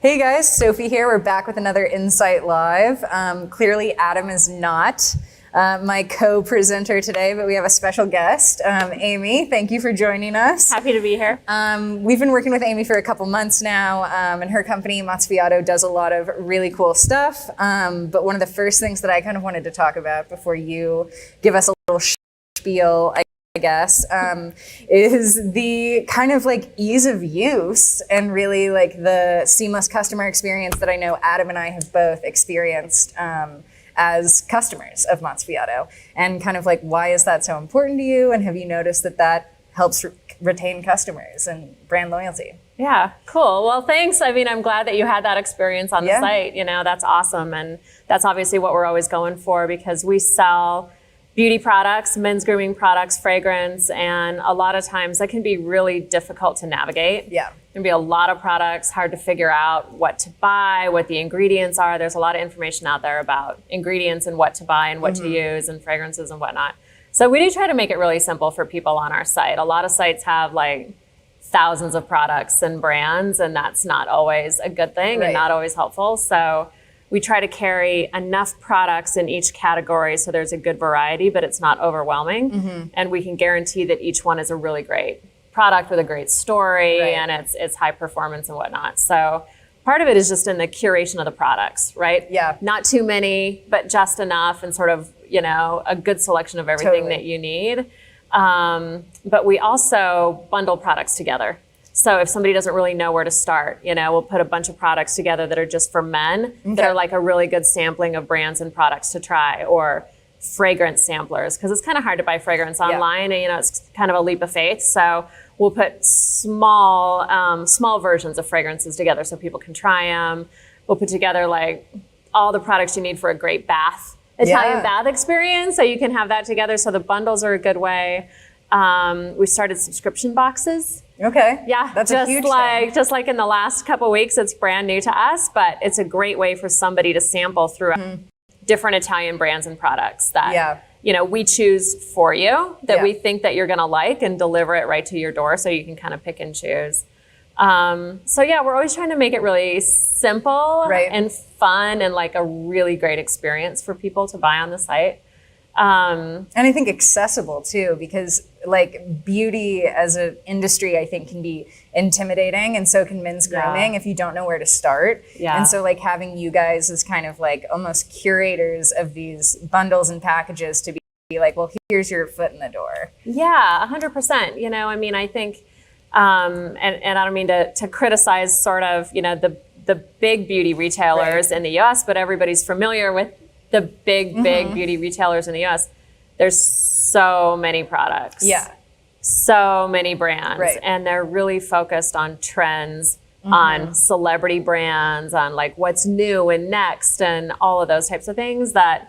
Hey guys, Sophie here. We're back with another Encite Live. Clearly Adam is not my co-presenter today, but we have a special guest, Amy. Thank you for joining us. Happy to be here. We've been working with Amy for a couple months now, and her company, Mozzafiato, does a lot of really cool stuff. But one of the first things that I kind of wanted to talk about before you give us a little spiel, I guess, is the kind of like ease of use and really like the seamless customer experience that I know Adam and I have both experienced as customers of Mozzafiato, and kind of like, why is that so important to you? And have you noticed that that helps retain customers and brand loyalty? Yeah, cool. Well, thanks. I mean, I'm glad that you had that experience on the site. You know, that's awesome. And that's obviously what we're always going for, because we sell beauty products, men's grooming products, fragrance, and a lot of times that can be really difficult to navigate. Yeah. There can be a lot of products, hard to figure out what to buy, what the ingredients are. There's a lot of information out there about ingredients and what to buy and what to use and fragrances and whatnot. So we do try to make it really simple for people on our site. A lot of sites have like thousands of products and brands, and that's not always a good thing and not always helpful. So we try to carry enough products in each category so there's a good variety, but it's not overwhelming. And we can guarantee that each one is a really great product with a great story and it's high performance and whatnot. So part of it is just in the curation of the products, right? Yeah. Not too many, but just enough, and sort of, you know, a good selection of everything that you need. But we also bundle products together. So if somebody doesn't really know where to start, you know, we'll put a bunch of products together that are just for men, that are like a really good sampling of brands and products to try, or fragrance samplers, because it's kind of hard to buy fragrance online, and you know, it's kind of a leap of faith. So we'll put small versions of fragrances together so people can try them. We'll put together like all the products you need for a great Italian bath experience, so you can have that together. So the bundles are a good way. We started subscription boxes. Okay. Yeah, that's a huge thing. Just like in the last couple of weeks, it's brand new to us, but it's a great way for somebody to sample through different Italian brands and products that you know, we choose for you, that we think that you're going to like, and deliver it right to your door, so you can kind of pick and choose. So yeah, we're always trying to make it really simple and fun, and like a really great experience for people to buy on the site. And I think accessible too, because like beauty as an industry, I think can be intimidating, and so can men's grooming if you don't know where to start. And so like having you guys as kind of like almost curators of these bundles and packages to be like, well, here's your foot in the door. Yeah, 100%. You know, I mean, I think, and I don't mean to criticize sort of, you know, the big beauty retailers in the US, but everybody's familiar with the big beauty retailers in the US. There's so many products, so many brands, and they're really focused on trends, on celebrity brands, on like what's new and next, and all of those types of things that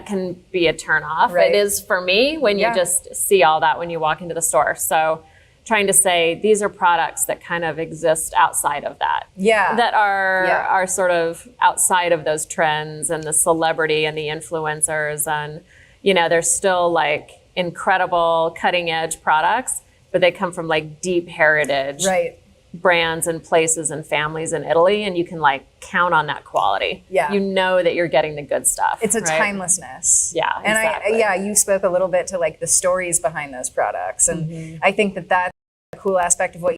can be a turnoff. It is for me when you just see all that when you walk into the store. So trying to say these are products that kind of exist outside of that. That are sort of outside of those trends and the celebrity and the influencers, and you know, they're still like incredible cutting edge products, but they come from like deep heritage brands and places and families in Italy, and you can like count on that quality. You know that you're getting the good stuff. It's a timelessness. And exactly. You spoke a little bit to like the stories behind those products, and I think that that's a cool aspect of what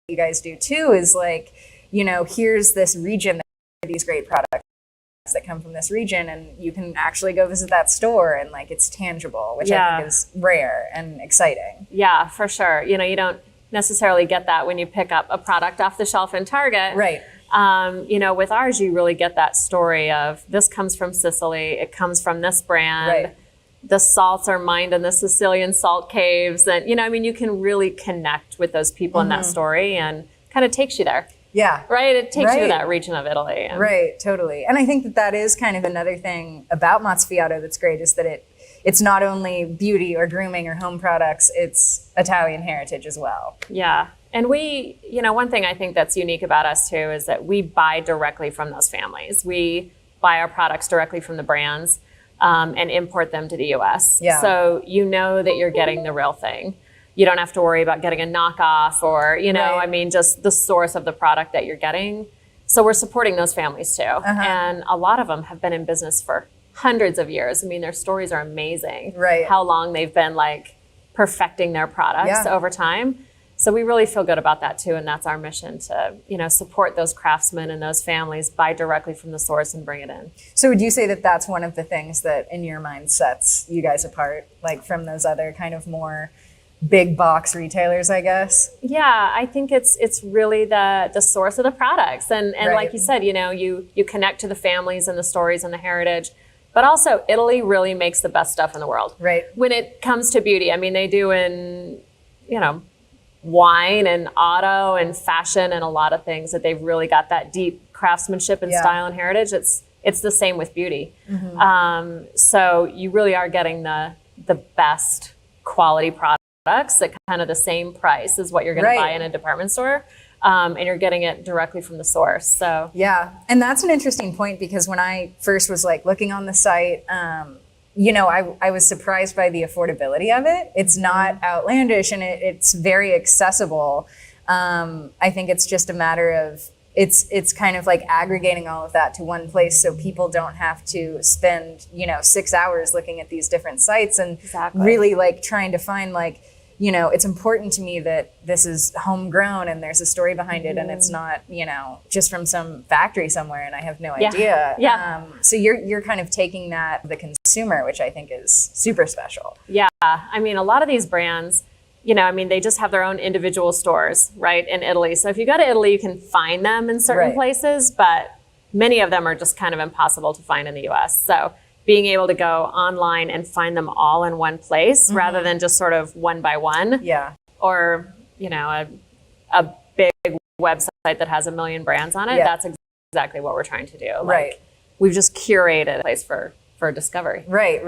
you guys do too, is like, you know, here's this region, these great products that come from this region, and you can actually go visit that store, and like it's tangible, which I think is rare and exciting. Yeah, for sure. You know, you don't necessarily get that when you pick up a product off the shelf in Target. You know, with ours, you really get that story of this comes from Sicily, it comes from this brand. The salts are mined in the Sicilian salt caves. And, you know, I mean, you can really connect with those people in that story, and kind of takes you there. It takes you to that region of Italy. Totally. And I think that that is kind of another thing about Mozzafiato that's great, is that it's not only beauty or grooming or home products, it's Italian heritage as well. And we, you know, one thing I think that's unique about us too is that we buy directly from those families. We buy our products directly from the brands, and import them to the US. So you know that you're getting the real thing. You don't have to worry about getting a knockoff, or, you know, I mean, just the source of the product that you're getting So we're supporting those families too. And a lot of them have been in business for hundreds of years. I mean, their stories are amazing. Right. How long they've been like perfecting their products over time. So we really feel good about that too. And that's our mission to, you know, support those craftsmen and those families, buy directly from the source and bring it in. So would you say that that's one of the things that in your mind sets you guys apart, like from those other kind of more big box retailers, I guess? Yeah, I think it's really the source of the products. And like you said, you know, you connect to the families and the stories and the heritage. But also Italy really makes the best stuff in the world. Right. When it comes to beauty, I mean, they do in, you know, wine and auto and fashion and a lot of things that they've really got that deep craftsmanship and style and heritage. It's the same with beauty. So you really are getting the best quality products at kind of the same price as what you're going to buy in a department store. And you're getting it directly from the source. So yeah, and that's an interesting point because when I first was like looking on the site, you know, I was surprised by the affordability of it. It's not outlandish and it's very accessible. I think it's just a matter of it's kind of like aggregating all of that to one place so people don't have to spend, you know, 6 hours looking at these different sites and really like trying to find like, you know, it's important to me that this is homegrown and there's a story behind it and it's not, you know, just from some factory somewhere and I have no idea. So you're kind of taking that to the consumer, which I think is super special. Yeah. I mean, a lot of these brands, you know, I mean, they just have their own individual stores, right, in Italy. So if you go to Italy, you can find them in certain places, but many of them are just kind of impossible to find in the US. So being able to go online and find them all in one place rather than just sort of one by one. Or, you know, a big website that has 1 million brands on it. That's exactly what we're trying to do. Like, we've just curated a place for discovery. Right.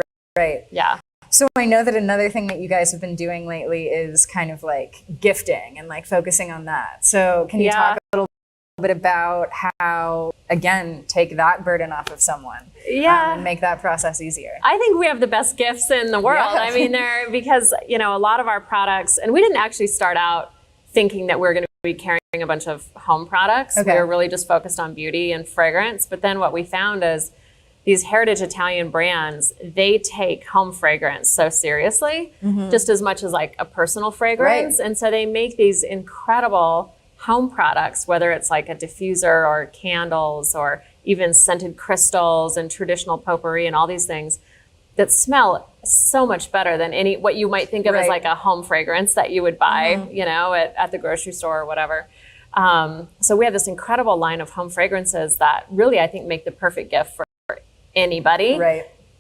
Yeah. So I know that another thing that you guys have been doing lately is kind of like gifting and like focusing on that. So can you talk a little bit about how, again, take that burden off of someone and make that process easier? I think we have the best gifts in the world. I mean, they're because, you know, a lot of our products, and we didn't actually start out thinking that we're going to be carrying a bunch of home products. We were really just focused on beauty and fragrance. But then what we found is these heritage Italian brands, they take home fragrance so seriously, just as much as like a personal fragrance. And so they make these incredible home products, whether it's like a diffuser or candles or even scented crystals and traditional potpourri and all these things that smell so much better than what you might think of as like a home fragrance that you would buy, you know, at the grocery store or whatever. So we have this incredible line of home fragrances that really, I think, make the perfect gift for anybody.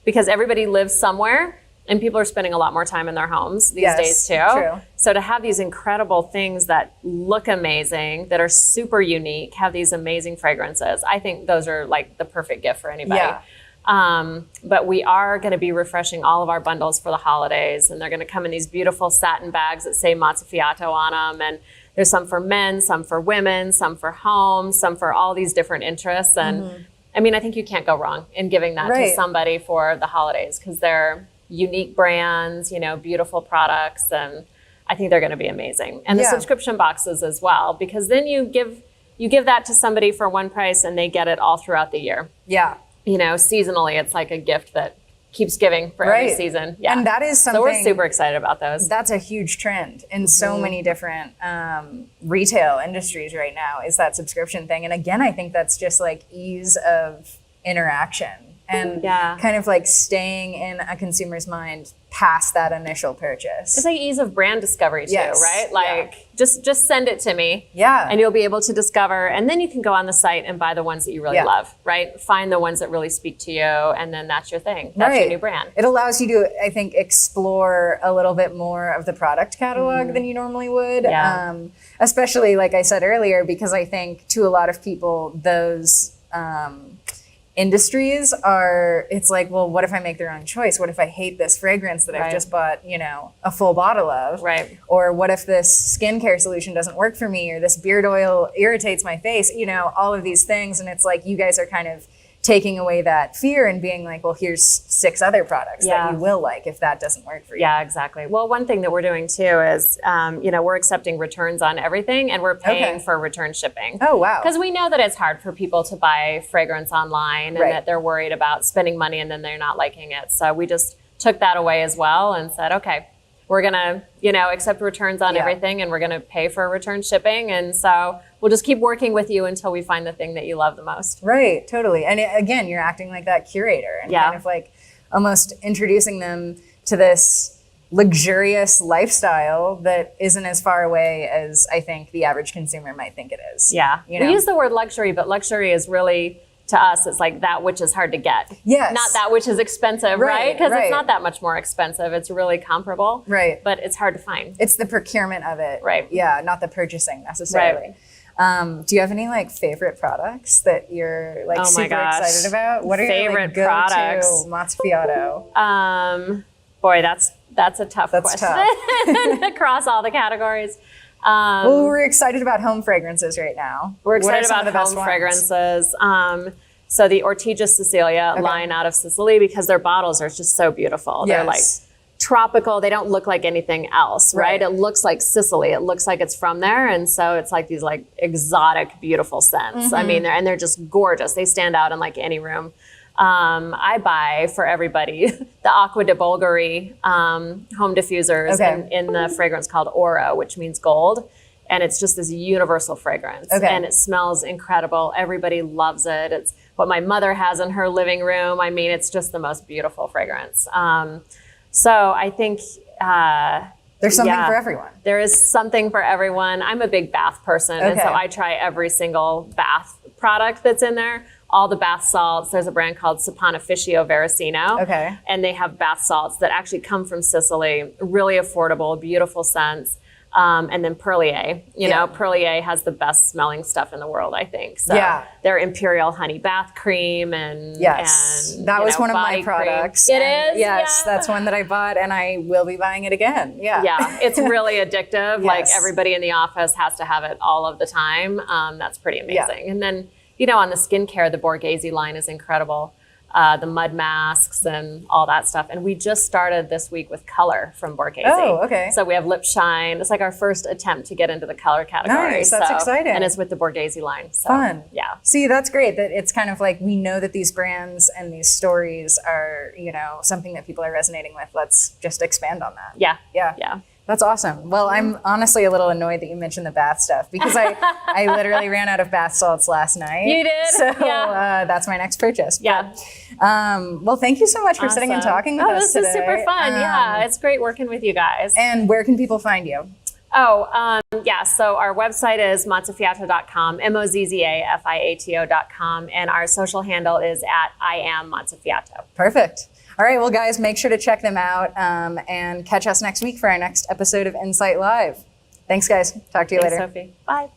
Because everybody lives somewhere and people are spending a lot more time in their homes these days too. So to have these incredible things that look amazing, that are super unique, have these amazing fragrances, I think those are like the perfect gift for anybody. But we are going to be refreshing all of our bundles for the holidays, and they're going to come in these beautiful satin bags that say Mozzafiato on them. And there's some for men, some for women, some for home, some for all these different interests. And I mean, I think you can't go wrong in giving that to somebody for the holidays because they're unique brands, you know, beautiful products, and I think they're going to be amazing. And the subscription boxes as well, because then you give that to somebody for one price and they get it all throughout the year. You know, seasonally, it's like a gift that keeps giving for every season. And that is something. So we're super excited about those. That's a huge trend in so many different retail industries right now, is that subscription thing. And again, I think that's just like ease of interaction and kind of like staying in a consumer's mind past that initial purchase. It's like ease of brand discovery too, right? Like just send it to me and you'll be able to discover, and then you can go on the site and buy the ones that you really love, right? Find the ones that really speak to you, and then that's your thing. That's your new brand. It allows you to, I think, explore a little bit more of the product catalog than you normally would. Especially, like I said earlier, because I think to a lot of people, those industries are, it's like, well, what if I make the wrong choice? What if I hate this fragrance that I've just bought, you know, a full bottle of? Or what if this skincare solution doesn't work for me, or this beard oil irritates my face? You know, all of these things. And it's like, you guys are kind of taking away that fear and being like, well, here's 6 other products that you will like if that doesn't work for you. Yeah, exactly. Well, one thing that we're doing too is, we're accepting returns on everything, and we're paying for return shipping. Oh, wow. Because we know that it's hard for people to buy fragrance online, and that they're worried about spending money and then they're not liking it. So we just took that away as well and said, okay, we're going to, accept returns on everything, and we're going to pay for return shipping. And so we'll just keep working with you until we find the thing that you love the most. Right, totally. And again, you're acting like that curator and kind of like almost introducing them to this luxurious lifestyle that isn't as far away as I think the average consumer might think it is. Yeah. We use the word luxury, but luxury is really, to us, it's like that which is hard to get. Yes. Not that which is expensive, right? Because it's not that much more expensive. It's really comparable. Right. But it's hard to find. It's the procurement of it. Right. Yeah, not the purchasing necessarily. Right. Do you have any favorite products that you're super excited about? What are favorite your go-to products? Mozzafiato? Boy, that's a tough question. Tough. Across all the categories. Well, we're excited about home fragrances right now. We're excited about home fragrances. So the Ortigia Sicilia line out of Sicily, because their bottles are just so beautiful. They're like tropical. They don't look like anything else, right? It looks like Sicily. It looks like it's from there. And so it's like these exotic, beautiful scents. I mean, they're just gorgeous. They stand out in any room. I buy for everybody the Acqua di Bulgari home diffusers in the fragrance called Oro, which means gold. And it's just this universal fragrance. And it smells incredible. Everybody loves it. It's what my mother has in her living room. I mean, it's just the most beautiful fragrance. So I think... there's something for everyone. There is something for everyone. I'm a big bath person, and so I try every single bath product that's in there. All the bath salts. There's a brand called Saponificio Veracino. And they have bath salts that actually come from Sicily. Really affordable, beautiful scents. And then Perlier. Perlier has the best smelling stuff in the world, I think. So their Imperial Honey Bath Cream and that was one of my products. It is? Yes, that's one that I bought, and I will be buying it again. Yeah, it's really addictive. Everybody in the office has to have it all of the time. That's pretty amazing. And then on the skincare, the Borghese line is incredible. The mud masks and all that stuff. And we just started this week with color from Borghese. Oh, okay. So we have Lip Shine. It's our first attempt to get into the color category. Nice, that's exciting. And it's with the Borghese line. So, fun. Yeah. See, that's great. That it's kind of we know that these brands and these stories are, something that people are resonating with. Let's just expand on that. Yeah. That's awesome. Well, I'm honestly a little annoyed that you mentioned the bath stuff because I literally ran out of bath salts last night. You did? So that's my next purchase. Yeah. But, well, thank you so much for sitting and talking with us today. This is super fun. It's great working with you guys. And where can people find you? So our website is mozzafiato.com, Mozzafiato.com, and our social handle is at I am Mozzafiato. Perfect. All right, well, guys, make sure to check them out and catch us next week for our next episode of Encite Live. Thanks, guys. Talk to you later. Thanks, Sophie. Bye.